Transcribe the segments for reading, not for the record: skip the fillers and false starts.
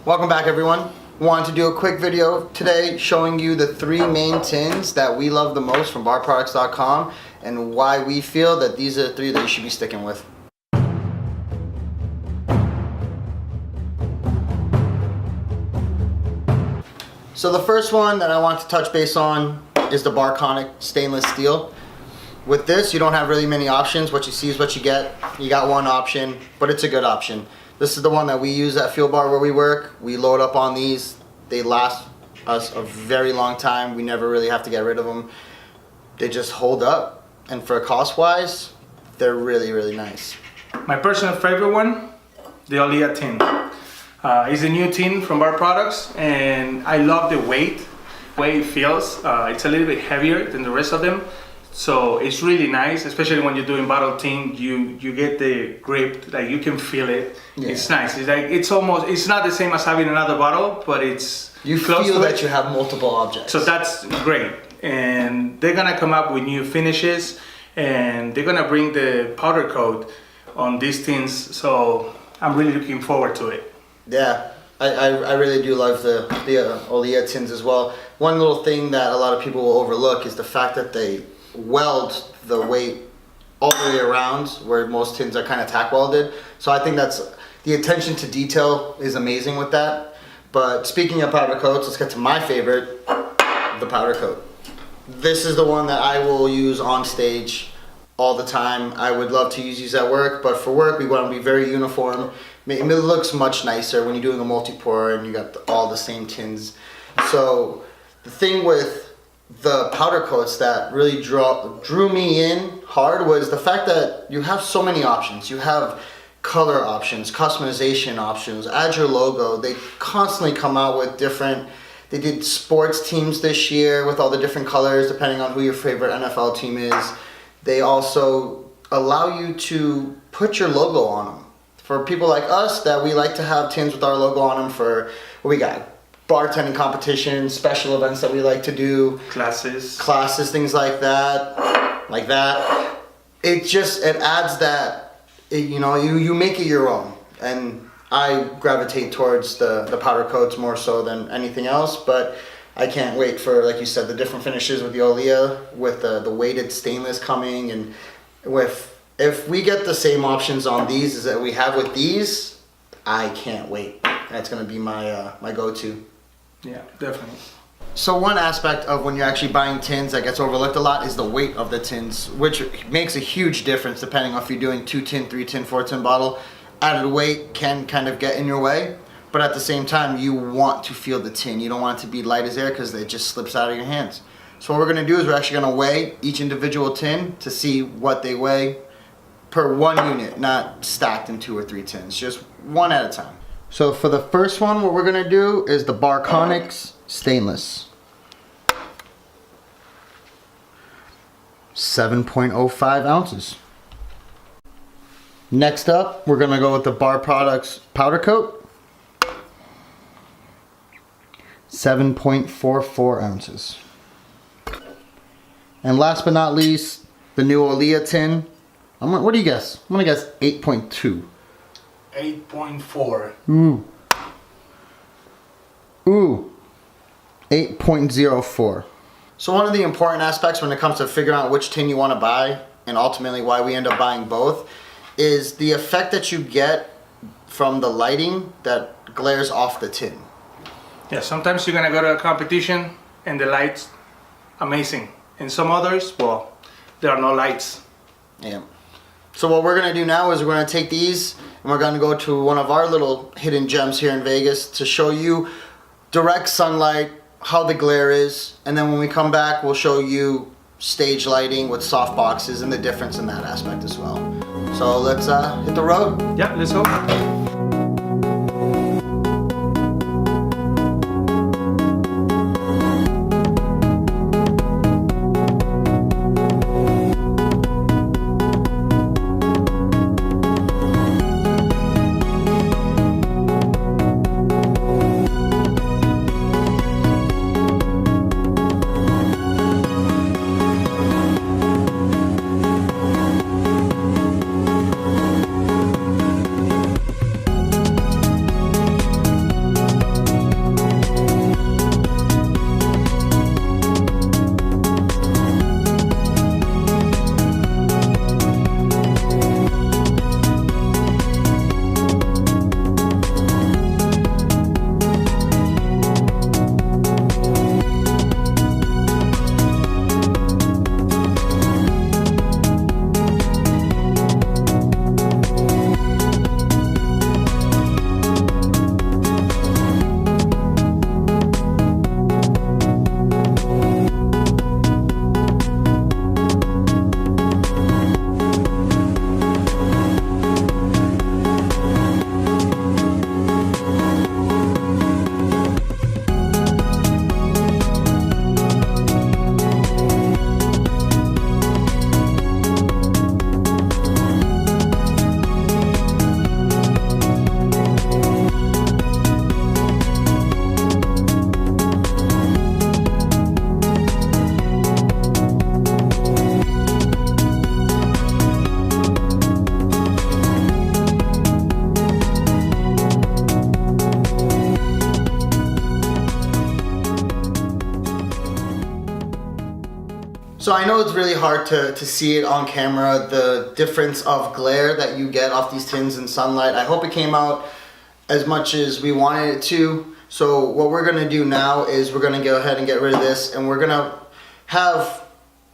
Welcome back, everyone. Wanted to do a quick video today showing you the 3 main tins that we love the most from barproducts.com and why we feel that these are the 3 that you should be sticking with. So the first one that I want to touch base on is the Barconic stainless steel. With this, you don't have really many options. What you see is what you get. You got one option, but it's a good option. This is the one that we use at Fuel Bar where we work. We load up on these. They last us a very long time. We never really have to get rid of them. They just hold up. And for cost-wise, they're really, really nice. My personal favorite one, the Olea tin. It's a new tin from Bar Products, and I love the way it feels. It's a little bit heavier than the rest of them, so it's really nice, especially when you're doing bottle tin. You get the grip, like you can feel it. Yeah. It's nice. It's like it's not the same as having another bottle, but you feel that you have multiple objects. So that's great. And they're gonna come up with new finishes, and they're gonna bring the powder coat on these tins. So I'm really looking forward to it. Yeah, I really do love the Olea tins as well. One little thing that a lot of people will overlook is the fact that they weld the weight all the way around, where most tins are kind of tack welded. So I think that's the attention to detail is amazing with that. But speaking of powder coats, let's get to my favorite, the powder coat. This is the one that I will use on stage all the time. I would love to use these at work, but for work we want to be very uniform. It looks much nicer when you're doing a multi-pour and you got all the same tins. So the thing with the powder coats that really drew me in hard was the fact that you have so many options. You have color options, customization options, add your logo. They constantly come out with different. They did sports teams this year with all the different colors depending on who your favorite NFL team is. They also allow you to put your logo on them. For people like us that we like to have tins with our logo on them for what we got, bartending competitions, special events that we like to do, classes, things like that. It adds that, you make it your own. And I gravitate towards the powder coats more so than anything else, but I can't wait for, like you said, the different finishes with the Olea, with the weighted stainless coming, and if we get the same options on these as that we have with these, I can't wait. That's gonna be my go-to. Yeah, definitely. So one aspect of when you're actually buying tins that gets overlooked a lot is the weight of the tins, which makes a huge difference depending on if you're doing 2 tin, 3 tin, 4 tin bottle. Added weight can kind of get in your way, but at the same time, you want to feel the tin. You don't want it to be light as air because it just slips out of your hands. So what we're gonna do is we're actually gonna weigh each individual tin to see what they weigh per one unit, not stacked in 2 or 3 tins, just one at a time. So for the first one, what we're gonna do is the Barconics stainless. 7.05 ounces. Next up, we're gonna go with the Bar Products powder coat. 7.44 ounces. And last but not least, the new Olea tin. What do you guess? I'm gonna guess 8.2. 8.4. Ooh. 8.04. So one of the important aspects when it comes to figuring out which tin you want to buy, and ultimately why we end up buying both, is the effect that you get from the lighting that glares off the tin. Yeah, sometimes you're gonna go to a competition and the lights, amazing. And some others, well, there are no lights. Yeah. So what we're gonna do now is we're gonna take these and we're gonna go to one of our little hidden gems here in Vegas to show you direct sunlight, how the glare is, and then when we come back, we'll show you stage lighting with soft boxes and the difference in that aspect as well. So let's hit the road. Yeah, let's go. So I know it's really hard to see it on camera, the difference of glare that you get off these tins in sunlight. I hope it came out as much as we wanted it to. So what we're gonna do now is we're gonna go ahead and get rid of this, and we're gonna have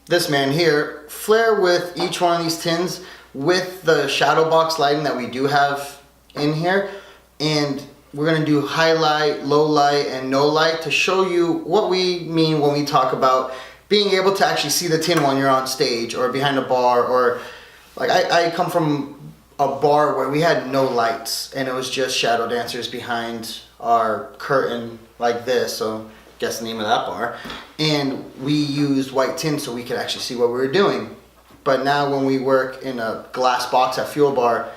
this man here flare with each one of these tins with the shadow box lighting that we do have in here. And we're gonna do highlight, low light, and no light to show you what we mean when we talk about being able to actually see the tin when you're on stage or behind a bar, or like I come from a bar where we had no lights and it was just shadow dancers behind our curtain like this, so guess the name of that bar, and we used white tin so we could actually see what we were doing. But now when we work in a glass box at Fuel Bar,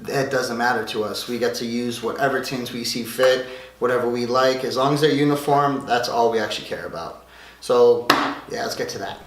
it doesn't matter to us. We get to use whatever tins we see fit, whatever we like, as long as they're uniform. That's all we actually care about. So yeah, let's get to that.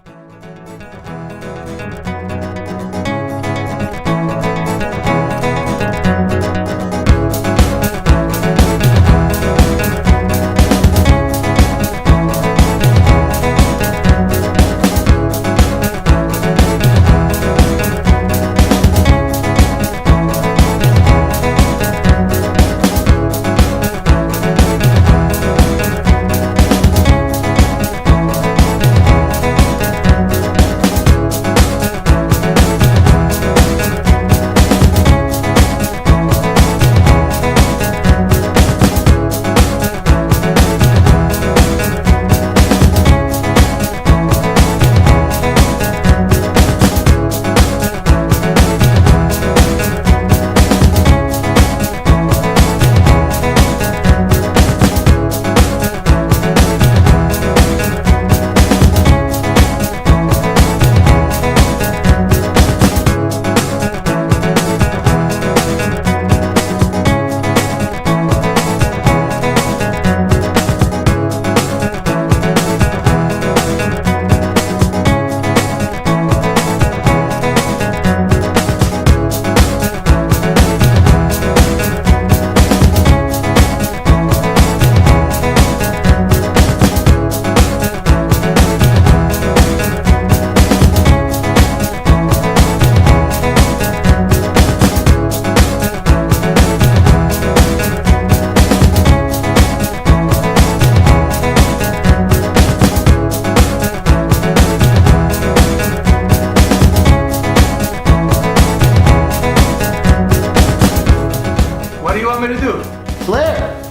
What do you want me to do? Flair!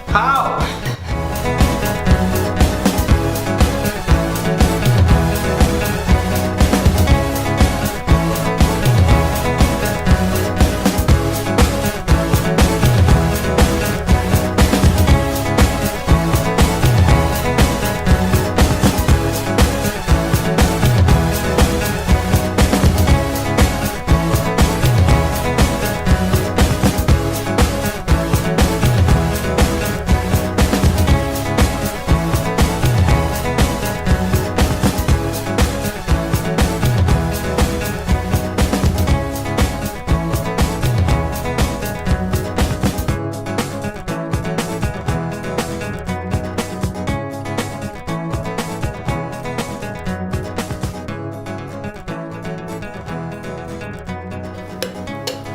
How?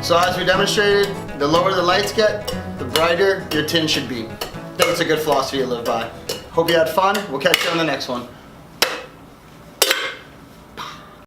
So as we demonstrated, the lower the lights get, the brighter your tin should be. I think it's a good philosophy to live by. Hope you had fun. We'll catch you on the next one.